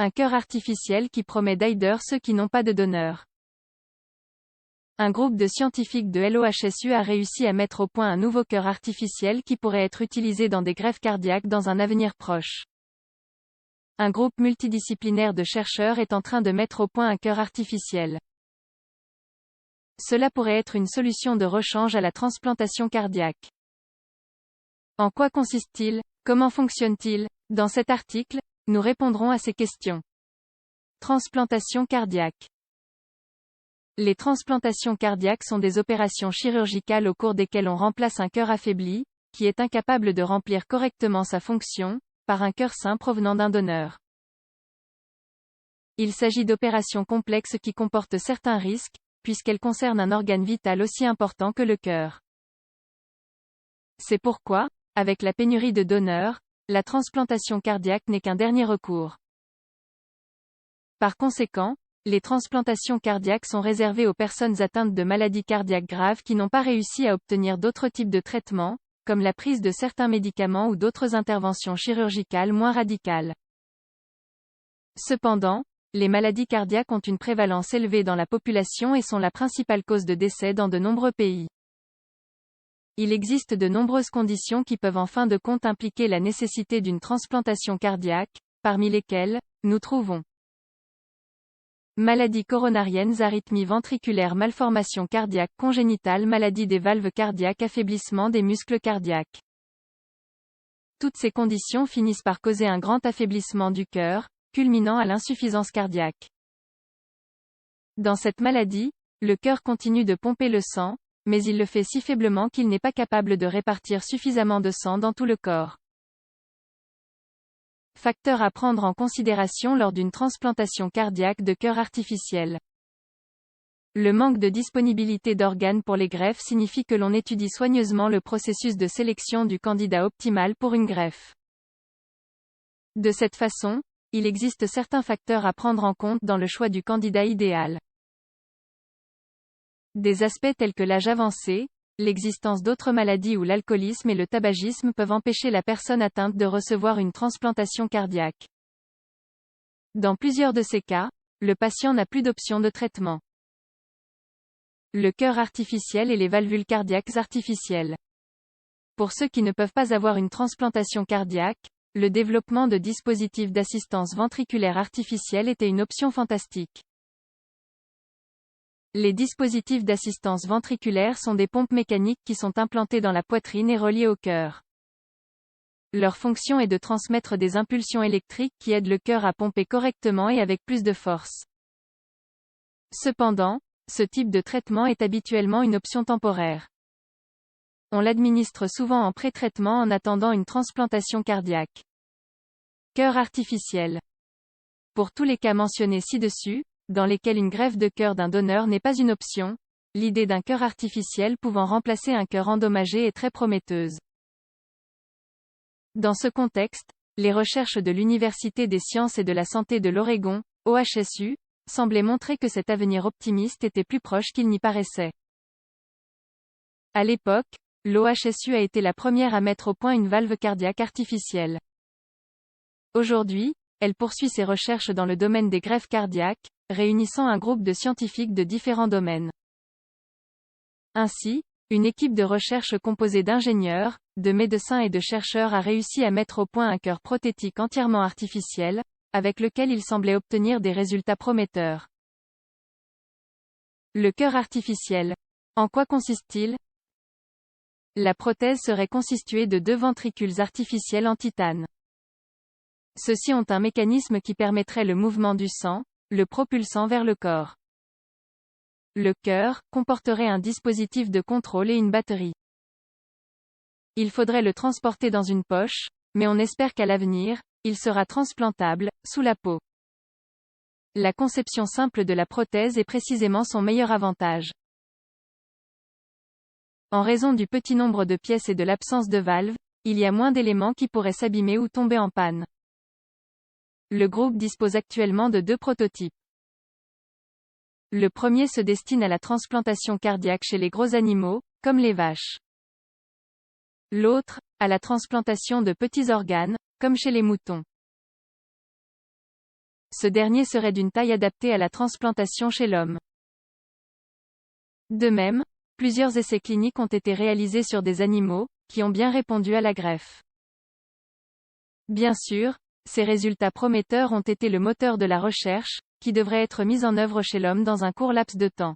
Un cœur artificiel qui promet d'aider ceux qui n'ont pas de donneur. Un groupe de scientifiques de l'OHSU a réussi à mettre au point un nouveau cœur artificiel qui pourrait être utilisé dans des greffes cardiaques dans un avenir proche. Un groupe multidisciplinaire de chercheurs est en train de mettre au point un cœur artificiel. Cela pourrait être une solution de rechange à la transplantation cardiaque. En quoi consiste-t-il? Comment fonctionne-t-il? Dans cet article, nous répondrons à ces questions. Transplantation cardiaque. Les transplantations cardiaques sont des opérations chirurgicales au cours desquelles on remplace un cœur affaibli, qui est incapable de remplir correctement sa fonction, par un cœur sain provenant d'un donneur. Il s'agit d'opérations complexes qui comportent certains risques, puisqu'elles concernent un organe vital aussi important que le cœur. C'est pourquoi, avec la pénurie de donneurs, la transplantation cardiaque n'est qu'un dernier recours. Par conséquent, les transplantations cardiaques sont réservées aux personnes atteintes de maladies cardiaques graves qui n'ont pas réussi à obtenir d'autres types de traitements, comme la prise de certains médicaments ou d'autres interventions chirurgicales moins radicales. Cependant, les maladies cardiaques ont une prévalence élevée dans la population et sont la principale cause de décès dans de nombreux pays. Il existe de nombreuses conditions qui peuvent en fin de compte impliquer la nécessité d'une transplantation cardiaque, parmi lesquelles, nous trouvons maladies coronariennes, arythmies ventriculaires, malformations cardiaques congénitales, maladie des valves cardiaques, affaiblissement des muscles cardiaques. Toutes ces conditions finissent par causer un grand affaiblissement du cœur, culminant à l'insuffisance cardiaque. Dans cette maladie, le cœur continue de pomper le sang, mais il le fait si faiblement qu'il n'est pas capable de répartir suffisamment de sang dans tout le corps. Facteurs à prendre en considération lors d'une transplantation cardiaque de cœur artificiel. Le manque de disponibilité d'organes pour les greffes signifie que l'on étudie soigneusement le processus de sélection du candidat optimal pour une greffe. De cette façon, il existe certains facteurs à prendre en compte dans le choix du candidat idéal. Des aspects tels que l'âge avancé, l'existence d'autres maladies ou l'alcoolisme et le tabagisme peuvent empêcher la personne atteinte de recevoir une transplantation cardiaque. Dans plusieurs de ces cas, le patient n'a plus d'option de traitement. Le cœur artificiel et les valvules cardiaques artificielles. Pour ceux qui ne peuvent pas avoir une transplantation cardiaque, le développement de dispositifs d'assistance ventriculaire artificielle était une option fantastique. Les dispositifs d'assistance ventriculaire sont des pompes mécaniques qui sont implantées dans la poitrine et reliées au cœur. Leur fonction est de transmettre des impulsions électriques qui aident le cœur à pomper correctement et avec plus de force. Cependant, ce type de traitement est habituellement une option temporaire. On l'administre souvent en pré-traitement en attendant une transplantation cardiaque. Cœur artificiel. Pour tous les cas mentionnés ci-dessus, dans lesquels une greffe de cœur d'un donneur n'est pas une option, l'idée d'un cœur artificiel pouvant remplacer un cœur endommagé est très prometteuse. Dans ce contexte, les recherches de l'Université des sciences et de la santé de l'Oregon, OHSU, semblaient montrer que cet avenir optimiste était plus proche qu'il n'y paraissait. À l'époque, l'OHSU a été la première à mettre au point une valve cardiaque artificielle. Aujourd'hui, elle poursuit ses recherches dans le domaine des greffes cardiaques, réunissant un groupe de scientifiques de différents domaines. Ainsi, une équipe de recherche composée d'ingénieurs, de médecins et de chercheurs a réussi à mettre au point un cœur prothétique entièrement artificiel, avec lequel il semblait obtenir des résultats prometteurs. Le cœur artificiel. En quoi consiste-t-il? La prothèse serait constituée de 2 ventricules artificiels en titane. Ceux-ci ont un mécanisme qui permettrait le mouvement du sang, le propulsant vers le corps. Le cœur comporterait un dispositif de contrôle et une batterie. Il faudrait le transporter dans une poche, mais on espère qu'à l'avenir, il sera transplantable, sous la peau. La conception simple de la prothèse est précisément son meilleur avantage. En raison du petit nombre de pièces et de l'absence de valves, il y a moins d'éléments qui pourraient s'abîmer ou tomber en panne. Le groupe dispose actuellement de 2 prototypes. Le premier se destine à la transplantation cardiaque chez les gros animaux, comme les vaches. L'autre, à la transplantation de petits organes, comme chez les moutons. Ce dernier serait d'une taille adaptée à la transplantation chez l'homme. De même, plusieurs essais cliniques ont été réalisés sur des animaux, qui ont bien répondu à la greffe. Bien sûr, ces résultats prometteurs ont été le moteur de la recherche, qui devrait être mise en œuvre chez l'homme dans un court laps de temps.